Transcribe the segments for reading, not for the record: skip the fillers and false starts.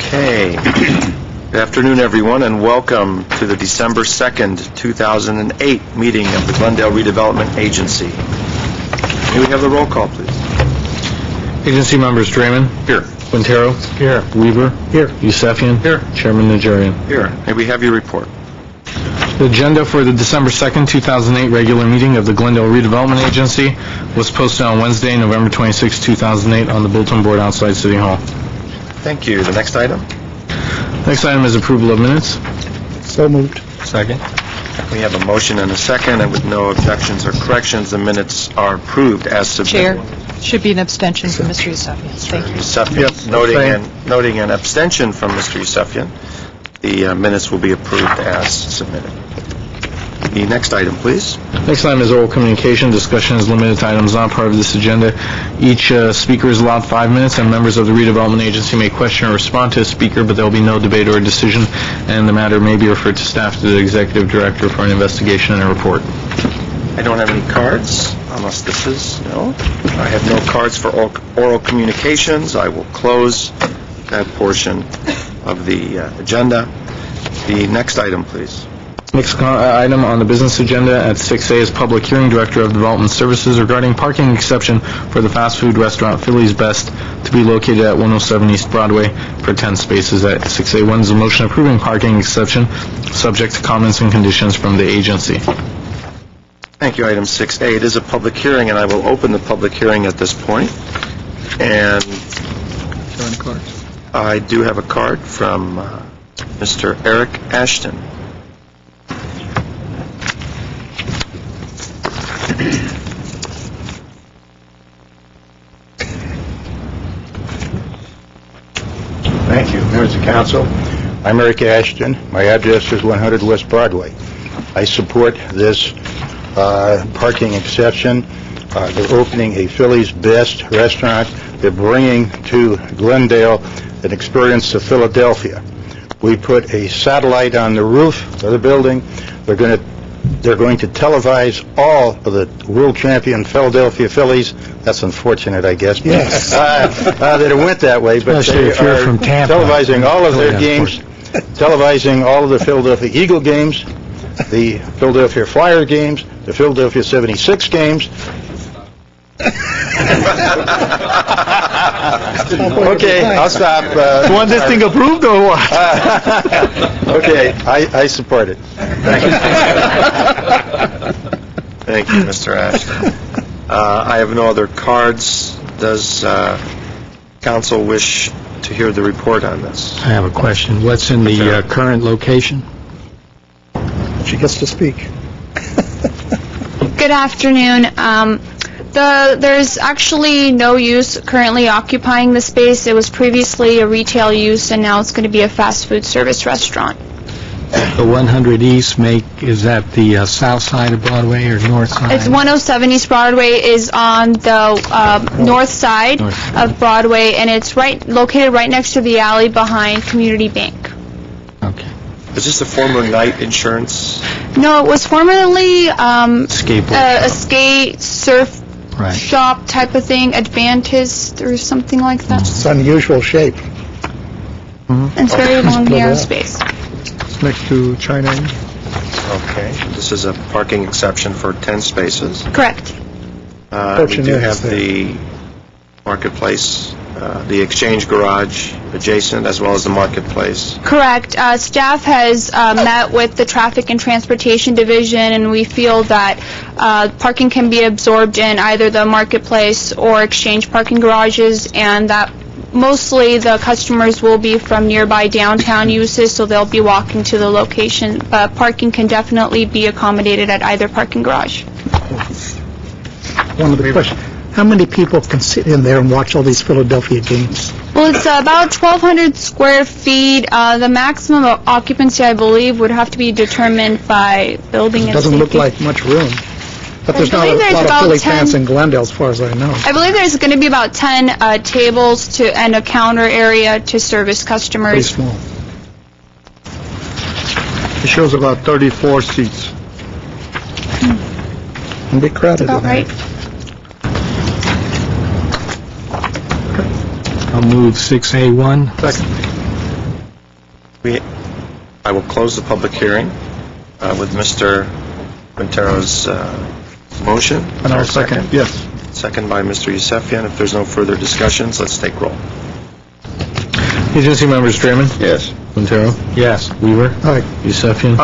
Okay. Good afternoon, everyone, and welcome to the December 2nd, 2008 meeting of the Glendale Redevelopment Agency. May we have the roll call, please? Agency members: Draymond. Here. Quintero. Here. Weaver. Here. Yusefian. Here. Chairman Najarian. Here. May we have your report? The agenda for the December 2nd, 2008 regular meeting of the Glendale Redevelopment Agency was posted on Wednesday, November 26, 2008 on the bulletin board outside City Hall. Thank you. The next item? Next item is approval of minutes. So moved. Second. We have a motion and a second, and with no objections or corrections, the minutes are approved as submitted. Chair, should be an abstention from Mr. Yusefian. Thank you. Yusefian, noting an abstention from Mr. Yusefian, the minutes will be approved as submitted. The next item, please. Next item is oral communication. Discussion is limited to items not part of this agenda. Each speaker is allowed 5 minutes, and members of the redevelopment agency may question or respond to a speaker, but there will be no debate or decision, and the matter may be referred to staff to the executive director for an investigation and a report. I don't have any cards, unless this is, no. I have no cards for oral communications. I will close that portion of the agenda. The next item, please. Next item on the business agenda at 6A is public hearing. Director of Development Services regarding parking exception for the fast food restaurant Philly's Best to be located at 107 East Broadway for 10 spaces at 6A1 is a motion approving parking exception subject to comments and conditions from the agency. Thank you. Item 6A. It is a public hearing, and I will open the public hearing at this point. And I do have a card from Mr. Eric Ashton. Thank you. Members of Council, I'm Eric Ashton. My address is 100 West Broadway. I support this parking exception. They're opening a Philly's Best restaurant. They're bringing to Glendale an experience of Philadelphia. We put a satellite on the roof of the building. They're going to televise all of the world champion Philadelphia Phillies. That's unfortunate, I guess. Yes. That it went that way, but they are from Tampa. televising all of their games, televising all of the Philadelphia Eagle games, the Philadelphia Flyer games, the Philadelphia 76 games. Okay, I'll stop. You want this thing approved or what? Okay, I support it. Thank you. Thank you, Mr. Ashton. I have no other cards. Does council wish to hear the report on this? I have a question. What's in the current location? She gets to speak. Good afternoon. There's actually no use currently occupying the space. It was previously a retail use, and now it's going to be a fast food service restaurant. The 100 East is that the south side of Broadway or north side? It's 107 East Broadway is on the north side of Broadway, and it's located right next to the alley behind Community Bank. Okay. Is this a former Knight Insurance? No, it was formerly a Skateboard. skate surf Right. shop type of thing, Advantis or something like that. It's unusual shape. And it's very long, narrow space. It's next to China. Okay. This is a parking exception for 10 spaces. Correct. We do have the marketplace, the Exchange Garage adjacent, as well as the marketplace. Correct. Staff has met with the Traffic and Transportation Division, and we feel that parking can be absorbed in either the marketplace or exchange parking garages, and that mostly the customers will be from nearby downtown uses, so they'll be walking to the location. But parking can definitely be accommodated at either parking garage. One other question. How many people can sit in there and watch all these Philadelphia games? Well, it's about 1,200 square feet. The maximum occupancy, I believe, would have to be determined by building and Doesn't look safety. like much room. But there's not a believe there's lot of about Philly 10 fans in Glendale, as far as I know. I believe there's going to be about 10 tables and a counter area to service Pretty customers. small. It shows about 34 seats. Can be crowded About in there. right. I'll move 6A1. Second. I will close the public hearing with Mr. Quintero's motion. And I'll second, yes. Second by Mr. Yusefian. If there's no further discussions, let's take roll. Agency members Draymond. Yes. Quintero. Yes. Weaver. Aye. Yusefian.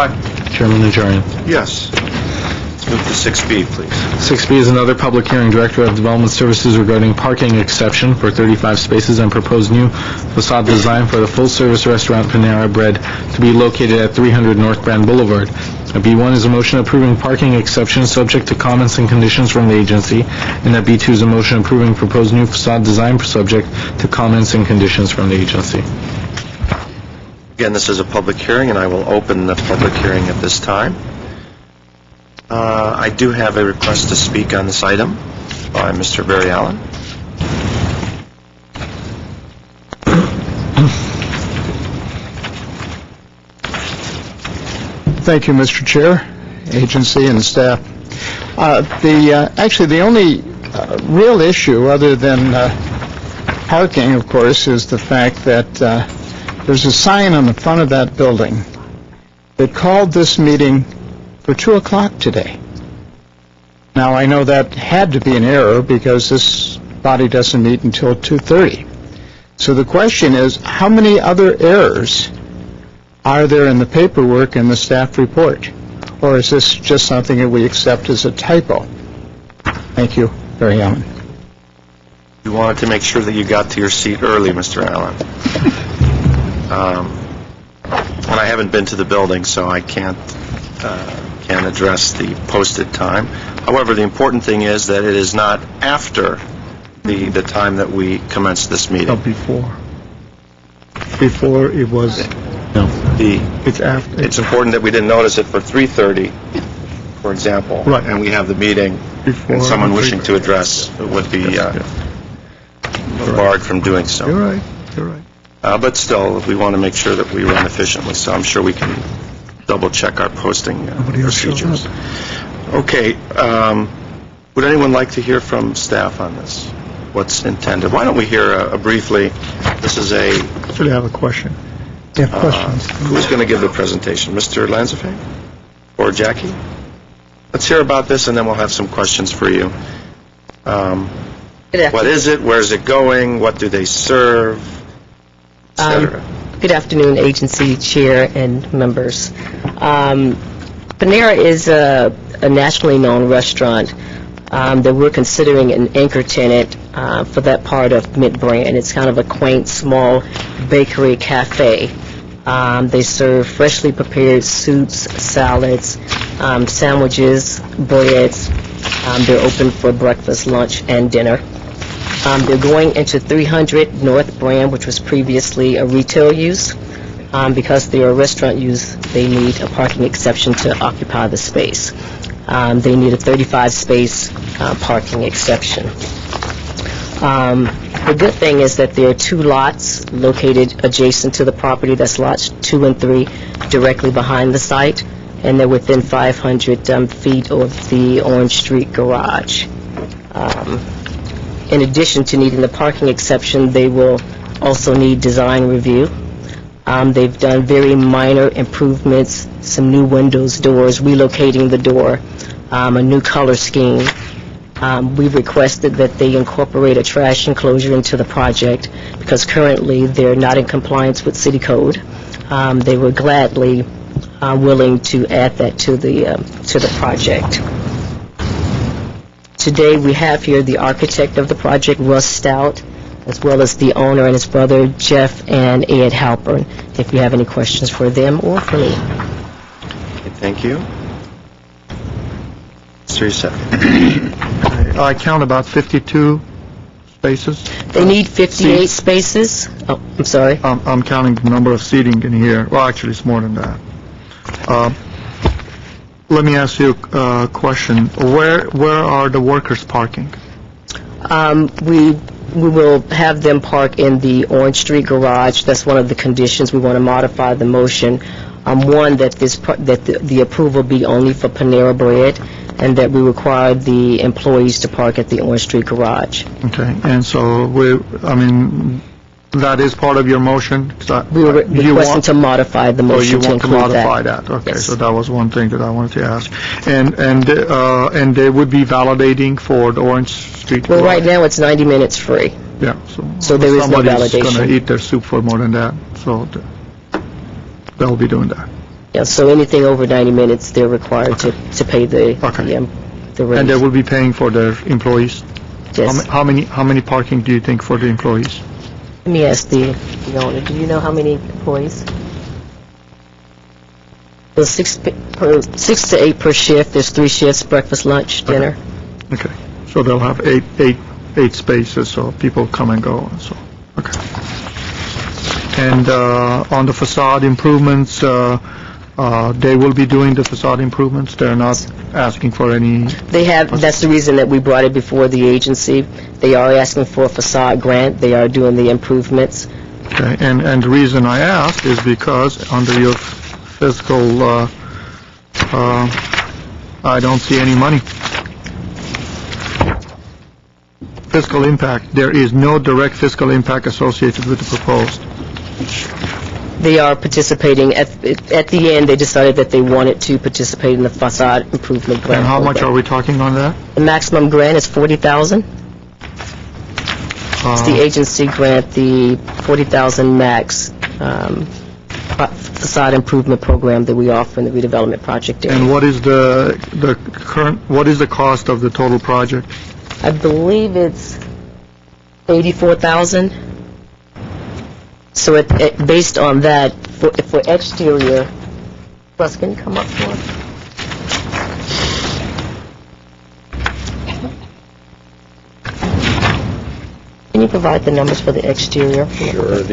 Chairman Najarian. Yes. Let's move to 6B, please. 6B is another public hearing, Director of Development Services regarding parking exception for 35 spaces and proposed new facade design for the full-service restaurant Panera Bread to be located at 300 North Grand Boulevard. B1 is a motion approving parking exception subject to comments and conditions from the agency, and that B2 is a motion approving proposed new facade design subject to comments and conditions from the agency. Again, this is a public hearing, and I will open the public hearing at this time. I do have a request to speak on this item by Mr. Barry Allen. Thank you, Mr. Chair, agency, and staff. Actually, the only real issue, other than parking, of course, is the fact that there's a sign on the front of that building that called this meeting for 2 o'clock today. Now, I know that had to be an error because this body doesn't meet until 2:30. So the question is, how many other errors are there in the paperwork in the staff report? Or is this just something that we accept as a typo? Thank you, Barry Allen. You wanted to make sure that you got to your seat early, Mr. Allen. And I haven't been to the building, so I can't address the posted time. However, the important thing is that it is not after the time that we commenced this meeting. Before. Before it was, it's after. It's important that we didn't notice it for 3:30, for example. Right. And we have the meeting, Before and someone and wishing to address would be barred from doing so. You're right, you're right. But still, we want to make sure that we run efficiently, so I'm sure we can double-check our posting Nobody else shows procedures. Okay, would anyone like to hear from staff on this? What's intended? Why don't we hear briefly, this is a... Actually, I have a question. You have questions? Who's going to give the presentation? Mr. Lanzafame? Or Jackie? Let's hear about this, and then we'll have some questions for you. What is it? Where is it going? What do they serve? Et cetera. Good afternoon, agency chair and members. Panera is a nationally known restaurant that we're considering an anchor tenant for that part of Mid-Brand. It's kind of a quaint, small bakery cafe. They serve freshly prepared soups, salads, sandwiches, breads. They're open for breakfast, lunch, and dinner. They're going into 300 North Brand, which was previously a retail use. Because they're a restaurant use, they need a parking exception to occupy the space. They need a 35-space parking exception. The good thing is that there are 2 lots located adjacent to the property. That's lots 2 and 3, directly behind the site, and they're within 500 feet of the Orange Street garage. In addition to needing the parking exception, they will also need design review. They've done very minor improvements, some new windows, doors, relocating the door, a new color scheme. We've requested that they incorporate a trash enclosure into the project because currently they're not in compliance with city code. They were gladly willing to add that to the project. Today we have here the architect of the project, Russ Stout, as well as the owner and his brother, Jeff and Ed Halpern, if you have any questions for them or for me. Okay, thank you. Mr. Youssef. I count about 52 spaces. They need 58 spaces. Oh, I'm sorry. I'm counting the number of seating in here. Well, actually, it's more than that. Let me ask you a question. Where are the workers parking? We will have them park in the Orange Street garage. That's one of the conditions. We want to modify the motion. One, that the approval be only for Panera Bread, and that we require the employees to park at the Orange Street garage. Okay, and so That is part of your motion? We were requesting to modify the motion to include that. Oh, you want to modify that? Okay, Yes. so that was one thing that I wanted to ask. And they would be validating for the Orange Street? Well, right now, it's 90 minutes free. Yeah, So there is no somebody's going validation. to eat their soup for more than that, so they'll be doing that. Yeah, so anything over 90 minutes, they're required to pay the rate. And they will be paying for their employees? Yes. How many parking do you think for the employees? Let me ask the owner, do you know how many employees? Well, 6 to 8 per shift. There's 3 shifts, breakfast, lunch, dinner. Okay, so they'll have eight spaces, so people come and go, and so, okay. And on the facade improvements, they will be doing the facade improvements? They're not asking for any? That's the reason that we brought it before the agency. They are asking for a facade grant. They are doing the improvements. Okay, and the reason I ask is because under your fiscal, I don't see any money. Fiscal impact, there is no direct fiscal impact associated with the proposed. They are participating. At the end, they decided that they wanted to participate in the facade improvement grant. And how much program. are we talking on that? The maximum grant is $40,000. It's the agency grant, the $40,000 max facade improvement program that we offer in the redevelopment project area. And what is the cost of the total project? I believe it's $84,000. So based on that, for exterior, Russ, can you come up for us? Can you provide the numbers for the exterior? Sure.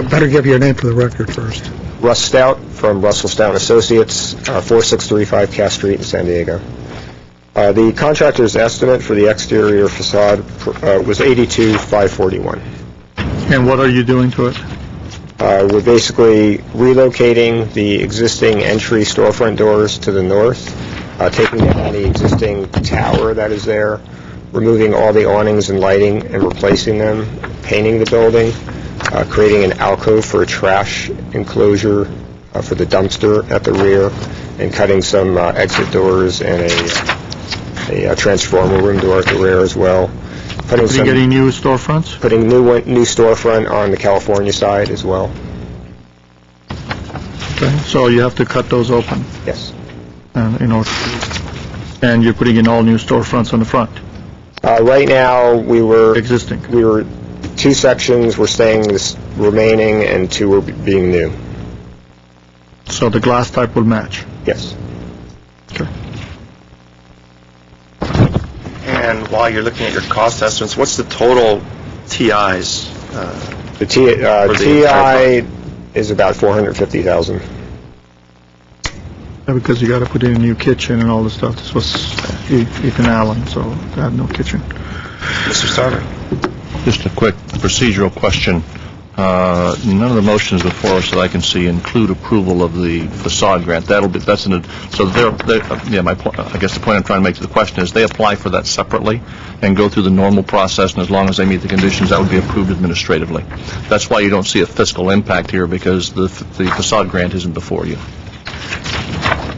Better give your name for the record first. Russ Stout from Russell Stout Associates, 4635 Cass Street in San Diego. The contractor's estimate for the exterior facade was $82,541. And what are you doing to it? We're basically relocating the existing entry storefront doors to the north, taking down the existing tower that is there, removing all the awnings and lighting and replacing them, painting the building, creating an alcove for a trash enclosure for the dumpster at the rear, and cutting some exit doors and a transformer room door at the rear as well. Are you getting new storefronts? Putting new storefront on the California side as well. Okay, so you have to cut those open? Yes. And you're putting in all new storefronts on the front? Right now, we were 2 sections were staying remaining and 2 were being new. So the glass type will match? Yes. Okay. And while you're looking at your cost estimates, what's the total TIs? The TI is about $450,000. Yeah, because you got to put in a new kitchen and all the stuff. This was Ethan Allen, so they had no kitchen. Mr. Starter? Just a quick procedural question. None of the motions before us that I can see include approval of the facade grant. My point, I guess the point I'm trying to make to the question is they apply for that separately and go through the normal process, and as long as they meet the conditions, that would be approved administratively. That's why you don't see a fiscal impact here, because the facade grant isn't before you.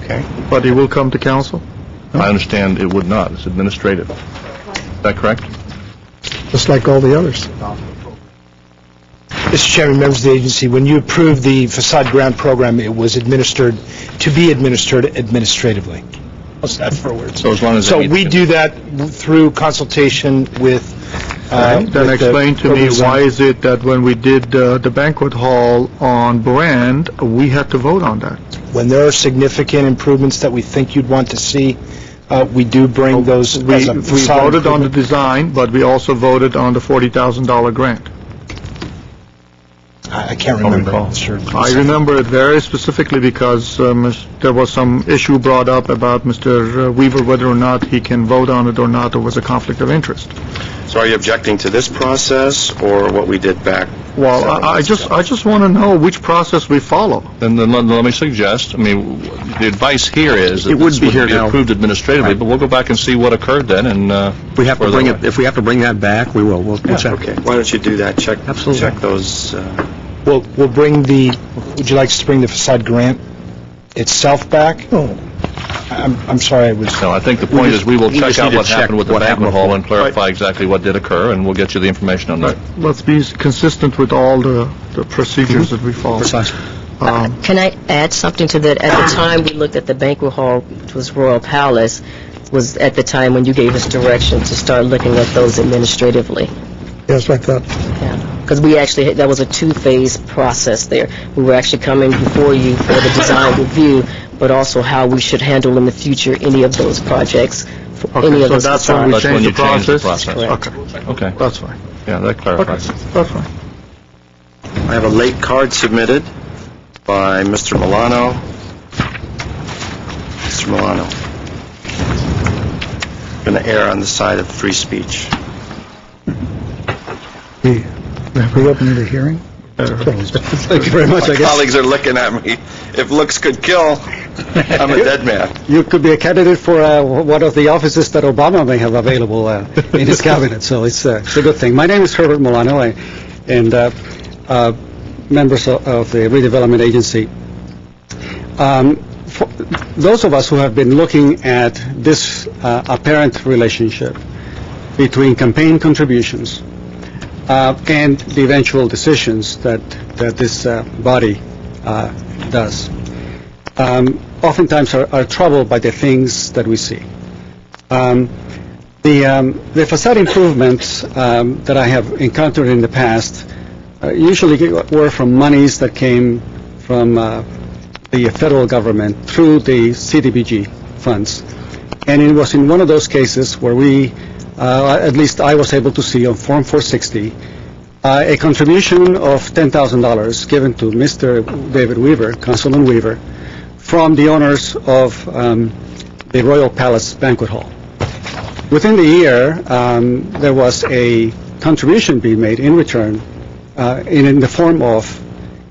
Okay. But it will come to council? I understand it would not. It's administrative. Is that correct? Just like all the others. Mr. Chairman, members of the agency, when you approved the facade grant program, it was administered administratively. How's that for words? So as long as we do that through consultation with... Then explain to me, why is it that when we did the banquet hall on Brand, we had to vote on that? When there are significant improvements that we think you'd want to see, we do bring those as a We facade voted on the improvement. design, but we also voted on the $40,000 grant. I can't remember. Sure. I remember it very specifically because there was some issue brought up about Mr. Weaver, whether or not he can vote on it or not, or was a conflict of interest. So are you objecting to this process or what we did back Well, I just want to know which process we follow. Then let me suggest, I mean, the advice here is that It would this be would here be now. approved administratively, but we'll go back and see what occurred then, and We have to further bring away. it, if we have to bring that back, we will. We'll check. Okay, why don't you do that? Absolutely. Check those, We'll bring would you like us to bring the facade grant itself back? Oh, I'm sorry, I was... No, I think the point is we will we check just out need to what check happened with the what happened banquet hall and before. clarify exactly what did occur, and we'll get you the information on that. Let's be consistent with all the procedures that we follow. Precisely. Can I add something to that? At the time we looked at the banquet hall, which was Royal Palace, was at the time when you gave us direction to start looking at those administratively. yes, I thought. Because we actually, that was a two-phase process there. We were actually coming before you for the design review, but also how we should handle in the future any of those projects, for any Okay, of so those that's when we That's when change you the change the process? process. Okay, Okay, that's fine. yeah, that Okay, clarifies it. that's fine. I have a late card submitted by Mr. Milano. Mr. Milano. Going to err on the side of free speech. Have we opened the hearing? Thank you very much, I My guess. colleagues are looking at me. If looks could kill, I'm a dead man. You could be a candidate for one of the offices that Obama may have available in his cabinet, so it's a good thing. My name is Herbert Milano, and members of the Redevelopment Agency. For those of us who have been looking at this apparent relationship between campaign contributions and the eventual decisions that this body does, oftentimes are troubled by the things that we see. The facade improvements that I have encountered in the past usually were from monies that came from the federal government through the CDBG funds. And it was in one of those cases where we, at least I was able to see on Form 460, a contribution of $10,000 given to Mr. David Weaver, Councilman Weaver, from the owners of the Royal Palace Banquet Hall. Within the year, there was a contribution being made in return in the form of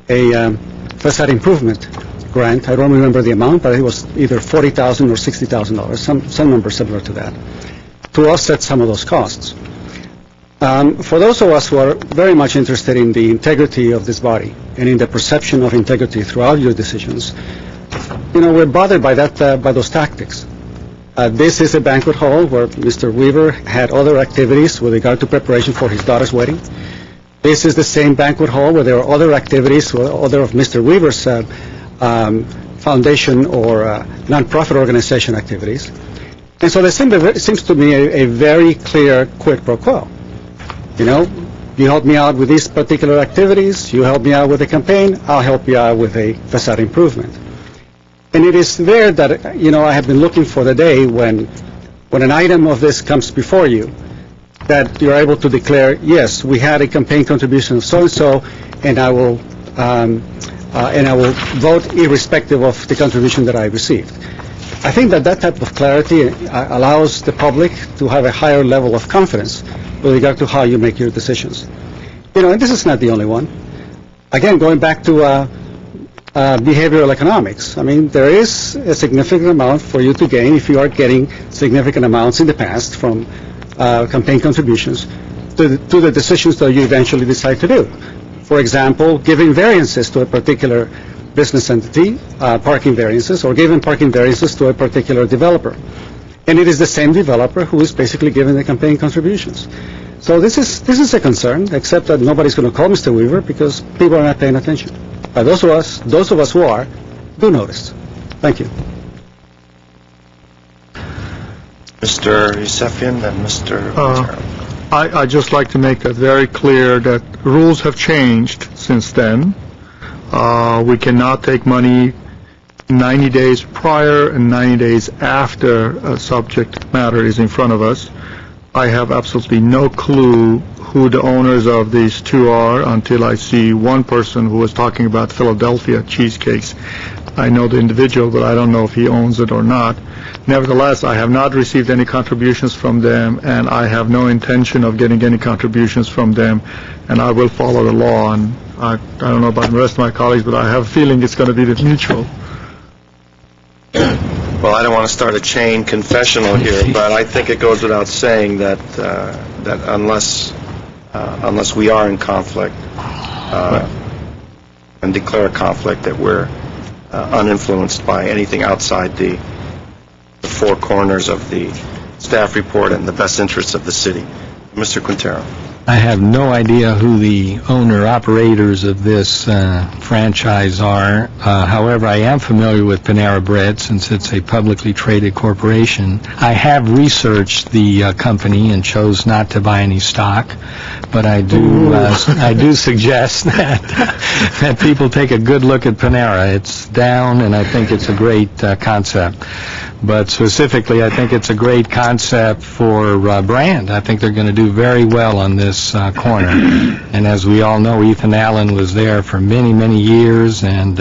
a facade improvement grant. I don't remember the amount, but it was either $40,000 or $60,000, some number similar to that, to offset some of those costs. For those of us who are very much interested in the integrity of this body and in the perception of integrity throughout your decisions, we're bothered by those tactics. This is a banquet hall where Mr. Weaver had other activities with regard to preparation for his daughter's wedding. This is the same banquet hall where there are other activities, other of Mr. Weaver's foundation or nonprofit organization activities. And so there seems to me a very clear quid pro quo. You help me out with these particular activities, you help me out with a campaign, I'll help you out with a facade improvement. And it is there that, I have been looking for the day when an item of this comes before you, that you're able to declare, yes, we had a campaign contribution of so-and-so, and I will vote irrespective of the contribution that I received. I think that type of clarity allows the public to have a higher level of confidence with regard to how you make your decisions. And this is not the only one. Again, going back to behavioral economics, there is a significant amount for you to gain if you are getting significant amounts in the past from campaign contributions to the decisions that you eventually decide to do. For example, giving variances to a particular business entity, parking variances, or giving parking variances to a particular developer. And it is the same developer who is basically giving the campaign contributions. So this is a concern, except that nobody's going to call Mr. Weaver because people are not paying attention. But those of us who are, do notice. Thank you. Mr. Yusefian, then Mr. Otero. I'd just like to make that very clear that rules have changed since then. We cannot take money 90 days prior and 90 days after a subject matter is in front of us. I have absolutely no clue who the owners of these two are until I see one person who was talking about Philadelphia cheesecakes. I know the individual, but I don't know if he owns it or not. Nevertheless, I have not received any contributions from them, and I have no intention of getting any contributions from them, and I will follow the law. And I don't know about the rest of my colleagues, but I have a feeling it's going to be the mutual. Well, I don't want to start a chain confessional here, but I think it goes without saying that that unless we are in conflict and declare a conflict, that we're uninfluenced by anything outside the four corners of the staff report and the best interests of the city. Mr. Quintero. I have no idea who the owner-operators of this franchise are. However, I am familiar with Panera Bread since it's a publicly traded corporation. I have researched the company and chose not to buy any stock, but I do suggest that people take a good look at Panera. It's down, and I think it's a great concept. But specifically, I think it's a great concept for brand. I think they're going to do very well on this corner. And as we all know, Ethan Allen was there for many, many years, and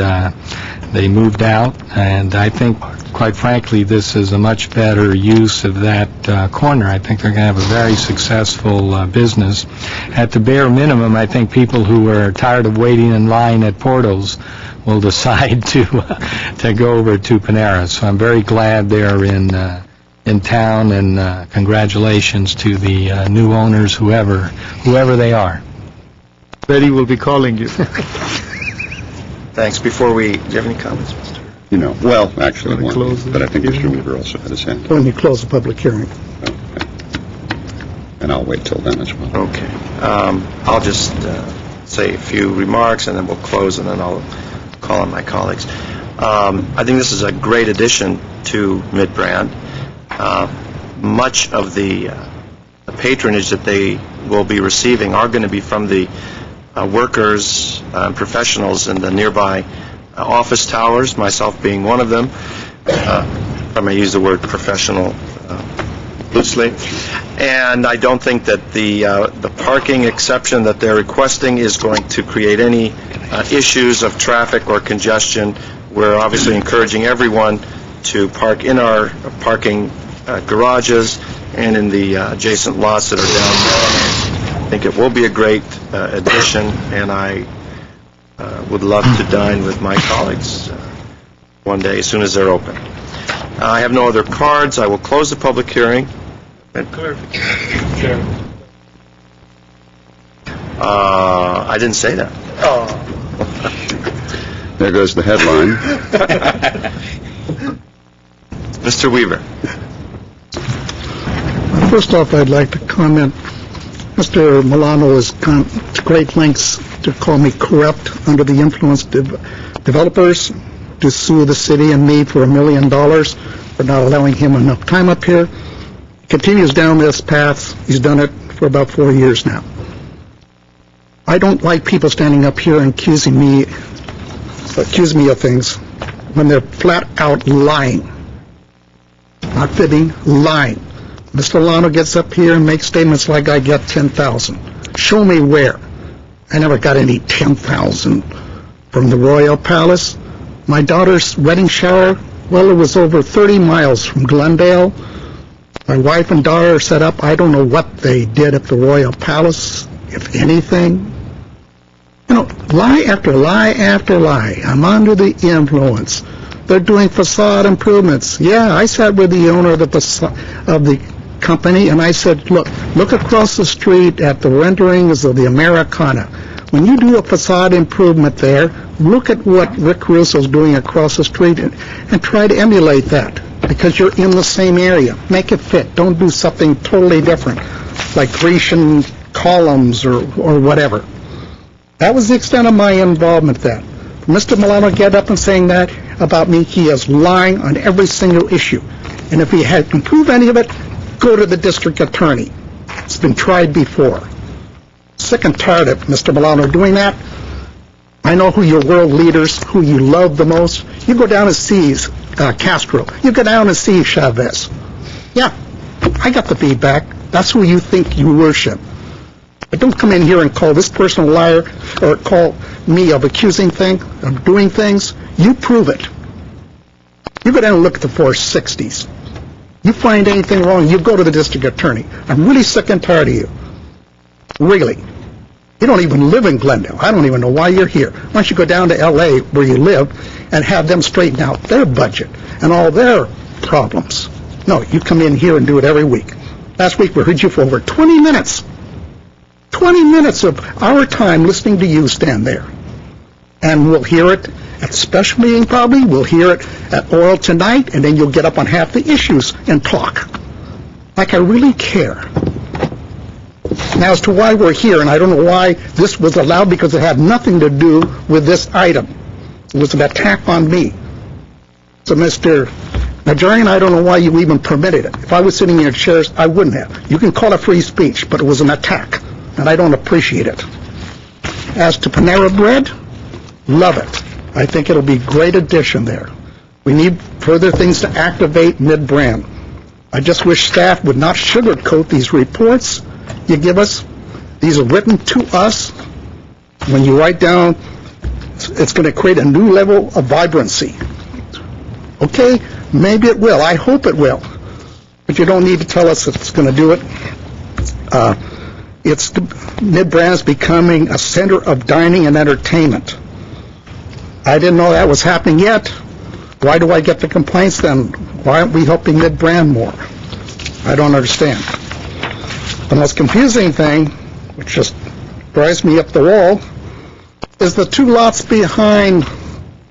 they moved out. And I think, quite frankly, this is a much better use of that corner. I think they're going to have a very successful business. At the bare minimum, I think people who are tired of waiting in line at Porto's will decide to go over to Panera. So I'm very glad they're in town, and congratulations to the new owners, whoever they are. Betty will be calling you. Thanks. Do you have any comments, Mr.? Well, actually, Want to one, close but I think the Mr. hearing? Weaver also had his hand. When you close the public hearing. Okay. And I'll wait till then as well. Okay. I'll just say a few remarks, and then we'll close, and then I'll call on my colleagues. I think this is a great addition to Mid-Brand. Much of the patronage that they will be receiving are going to be from the workers and professionals in the nearby office towers, myself being one of them. I may use the word professional loosely. And I don't think that the parking exception that they're requesting is going to create any issues of traffic or congestion. We're obviously encouraging everyone to park in our parking garages and in the adjacent lots that are down there. I think it will be a great addition, and I would love to dine with my colleagues one day as soon as they're open. I have no other cards. I will close the public hearing. I didn't say that. There goes the headline. Mr. Weaver. First off, I'd like to comment, Mr. Milano has gone to great lengths to call me corrupt, under the influence developers, to sue the city and me for $1 million for not allowing him enough time up here. He continues down this path. He's done it for about 4 years now. I don't like people standing up here and accuse me of things when they're flat out lying. Not fibbing, lying. Mr. Milano gets up here and makes statements like I get 10,000. Show me where. I never got any 10,000 from the Royal Palace. My daughter's wedding shower, well, it was over 30 miles from Glendale. My wife and daughter set up. I don't know what they did at the Royal Palace, if anything. Lie after lie after lie. I'm under the influence. They're doing facade improvements. Yeah, I sat with the owner of the company, and I said, look across the street at the renderings of the Americana. When you do a facade improvement there, look at what Rick Russo's doing across the street and try to emulate that, because you're in the same area. Make it fit. Don't do something totally different, like Grecian columns or whatever. That was the extent of my involvement then. Mr. Milano get up and saying that about me, he is lying on every single issue. And if he had to prove any of it, go to the district attorney. It's been tried before. Sick and tired of Mr. Milano doing that. I know who your world leaders, who you love the most. You go down and see Castro. You go down and see Chavez. Yeah, I got the feedback. That's who you think you worship. But don't come in here and call this person a liar or call me of accusing things, of doing things. You prove it. You go down and look at the 460s. You find anything wrong, you go to the district attorney. I'm really sick and tired of you. Really. You don't even live in Glendale. I don't even know why you're here. Why don't you go down to L.A. where you live and have them straighten out their budget and all their problems. No, you come in here and do it every week. Last week we heard you for over 20 minutes. 20 minutes of our time listening to you stand there. And we'll hear it at the special meeting probably. We'll hear it at oral tonight, and then you'll get up on half the issues and talk. Like I really care. Now, as to why we're here, and I don't know why this was allowed, because it had nothing to do with this item. It was an attack on me. So, Mr. Najarian, I don't know why you even permitted it. If I was sitting in your chairs, I wouldn't have. You can call it free speech, but it was an attack, and I don't appreciate it. As to Panera Bread, love it. I think it'll be a great addition there. We need further things to activate mid-brand. I just wish staff would not sugarcoat these reports you give us. These are written to us. When you write down, it's going to create a new level of vibrancy. Okay? Maybe it will. I hope it will. But you don't need to tell us it's going to do it. Mid-brand is becoming a center of dining and entertainment. I didn't know that was happening yet. Why do I get the complaints then? Why aren't we helping mid-brand more? I don't understand. The most confusing thing, which just drives me up the wall, is the 2 lots behind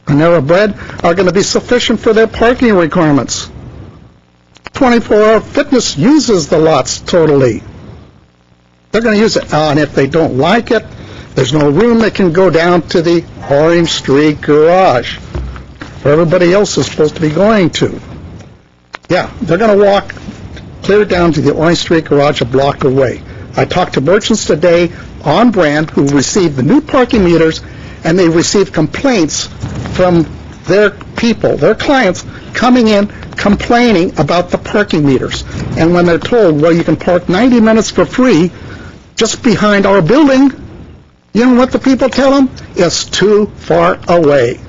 Panera Bread are going to be sufficient for their parking requirements. 24-Hour Fitness uses the lots totally. They're going to use it. And if they don't like it, there's no room. They can go down to the Orange Street garage, where everybody else is supposed to be going to. Yeah, they're going to walk clear down to the Orange Street garage a block away. I talked to merchants today on brand who received the new parking meters, and they received complaints from their people, their clients, coming in complaining about the parking meters. And when they're told, well, you can park 90 minutes for free just behind our building, you know what the people tell them? It's too far away.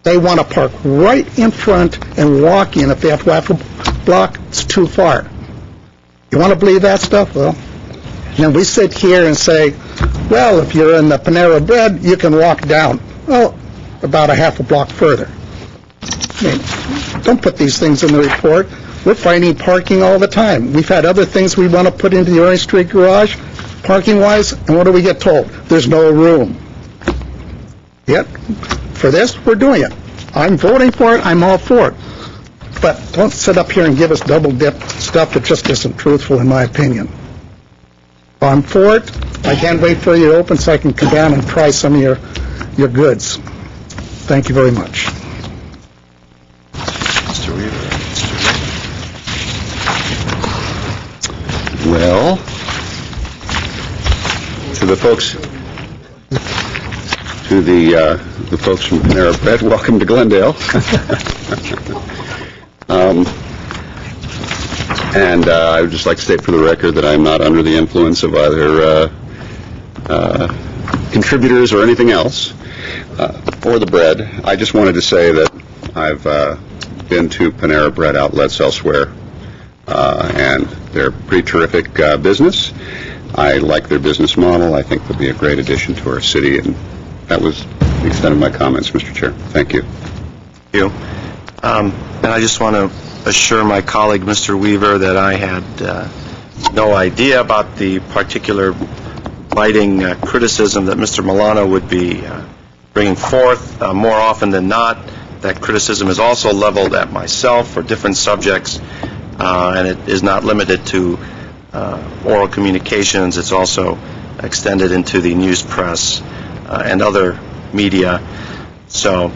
They want to park right in front and walk in. If they have to walk a block, it's too far. You want to believe that stuff? Well, then we sit here and say, well, if you're in the Panera Bread, you can walk down. Well, about a half a block further. I mean, don't put these things in the report. We're finding parking all the time. We've had other things we want to put into the Orange Street garage, parking-wise, and what do we get told? There's no room. Yet, for this, we're doing it. I'm voting for it. I'm all for it. But don't sit up here and give us double-dip stuff that just isn't truthful, in my opinion. I'm for it. I can't wait for you to open so I can come down and try some of your goods. Thank you very much. Mr. Weaver. Well, to the folks from Panera Bread, welcome to Glendale. And I would just like to state for the record that I'm not under the influence of either contributors or anything else, or the bread. I just wanted to say that I've been to Panera Bread outlets elsewhere, and they're pretty terrific business. I like their business model. I think they'll be a great addition to our city, and that was the extent of my comments, Mr. Chair. Thank you. Thank you. And I just want to assure my colleague, Mr. Weaver, that I had no idea about the particular biting criticism that Mr. Milano would be bringing forth. More often than not, that criticism is also leveled at myself for different subjects, and it is not limited to oral communications. It's also extended into the news press and other media. So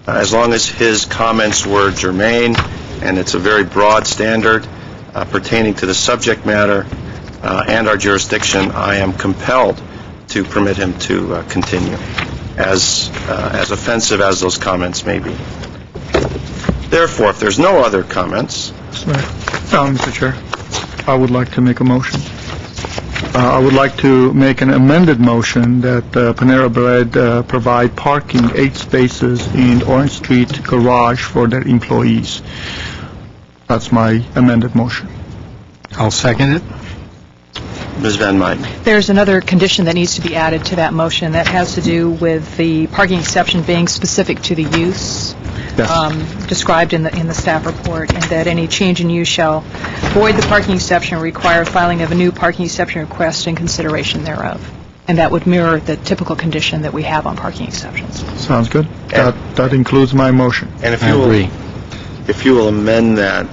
as long as his comments were germane, and it's a very broad standard pertaining to the subject matter and our jurisdiction, I am compelled to permit him to continue, as offensive as those comments may be. Therefore, if there's no other comments... Mr. Chair. I would like to make a motion. I would like to make an amended motion that Panera Bread provide parking 8 spaces in Orange Street garage for their employees. That's my amended motion. I'll second it. Ms. Van Muyden. There's another condition that needs to be added to that motion that has to do with the parking exception being specific to the use described in the staff report, and that any change in use shall void the parking exception or require filing of a new parking exception request in consideration thereof. And that would mirror the typical condition that we have on parking exceptions. Sounds good. That includes my motion. And if I you agree. If you will amend that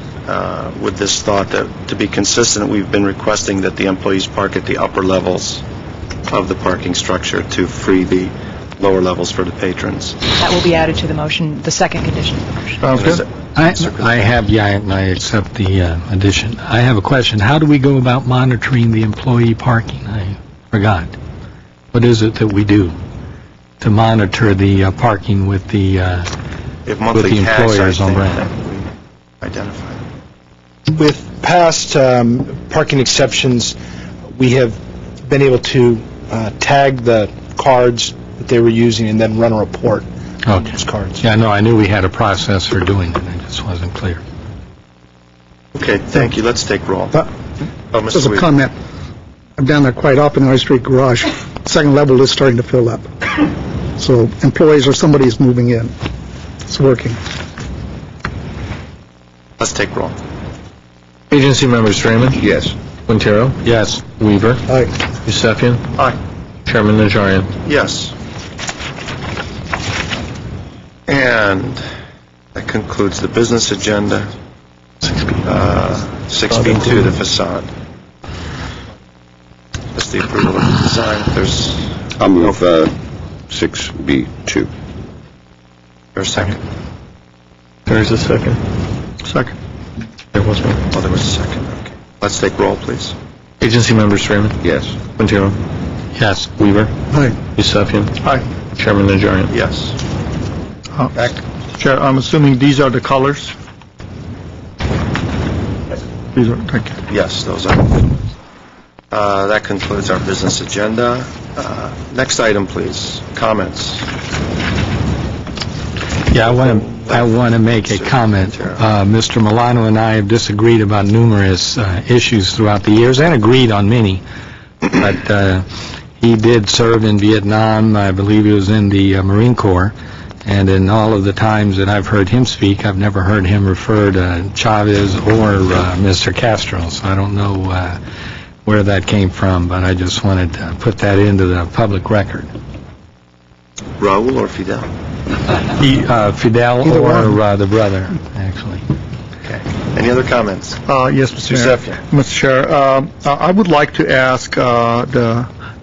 with this thought that, to be consistent, we've been requesting that the employees park at the upper levels of the parking structure to free the lower levels for the patrons. That will be added to the motion, the second condition of the motion. Sounds good. I accept the addition. I have a question. How do we go about monitoring the employee parking? I forgot. What is it that we do to monitor the parking with the If monthly with the tax, I employers on think brand? that we identify. With past parking exceptions, we have been able to tag the cards that they were using and then run a report on those cards. Yeah, no, I knew we had a process for doing it. It just wasn't clear. Okay, thank you. Let's take roll. Just Mr. a Weaver. comment. I'm down there quite often in Orange Street garage. Second level is starting to fill up. So employees or somebody's moving in. It's working. Let's take roll. Agency members Freeman. Yes. Quintero. Yes. Weaver. Aye. Yusefian. Aye. Chairman Najarian. Yes. And that concludes the business agenda. 6B2, the facade. That's the approval of the design. If there's I'll move 6B2. a second. There's a second. Second. There was one. Oh, there was a second. Okay. Let's take roll, please. Agency members Freeman. Yes. Quintero. Yes. Weaver. Aye. Yusefian. Aye. Chairman Najarian. Yes. Chair, I'm assuming these are the colors? These are, thank you. Yes, those are. That concludes our business agenda. Next item, please. Comments. Yeah, I want to make a comment. Mr. Milano and I have disagreed about numerous issues throughout the years, and agreed on many. But he did serve in Vietnam. I believe he was in the Marine Corps. And in all of the times that I've heard him speak, I've never heard him refer to Chavez or Mr. Castro. So I don't know where that came from, but I just wanted to put that into the public record. Raul or Fidel? Fidel Either or one. the brother, actually. Okay. Any other comments? Yes, Mr. Chair. Yusefian. Mr. Chair, I would like to ask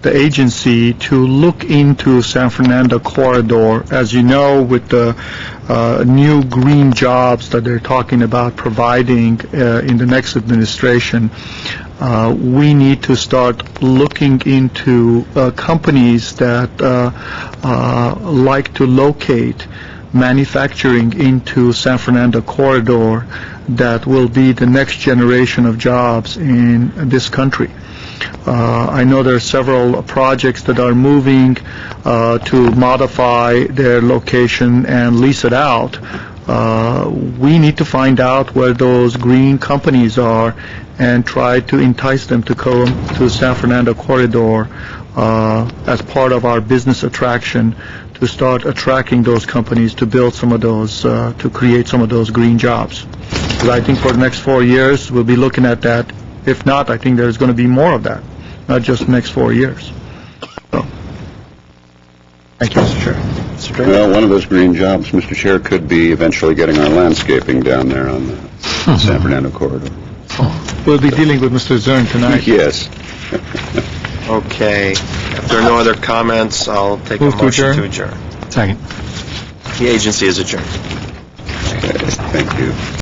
the agency to look into San Fernando corridor. As you know, with the new green jobs that they're talking about providing in the next administration, we need to start looking into companies that like to locate manufacturing into San Fernando corridor that will be the next generation of jobs in this country. I know there are several projects that are moving to modify their location and lease it out. We need to find out where those green companies are and try to entice them to come to San Fernando corridor as part of our business attraction, to start attracting those companies to build some of those, to create some of those green jobs. But I think for the next 4 years, we'll be looking at that. If not, I think there's going to be more of that, not just the next 4 years. So, thank you, Mr. Chair. Mr. Draymond? Well, one of those green jobs, Mr. Chair, could be eventually getting our landscaping down there on the San Fernando corridor. We'll be dealing with Mr. Zern tonight. Yes. Okay. If there are no other comments, I'll take a Move to motion to adjourn. adjourn. Second. The agency is adjourned. Okay, thank you.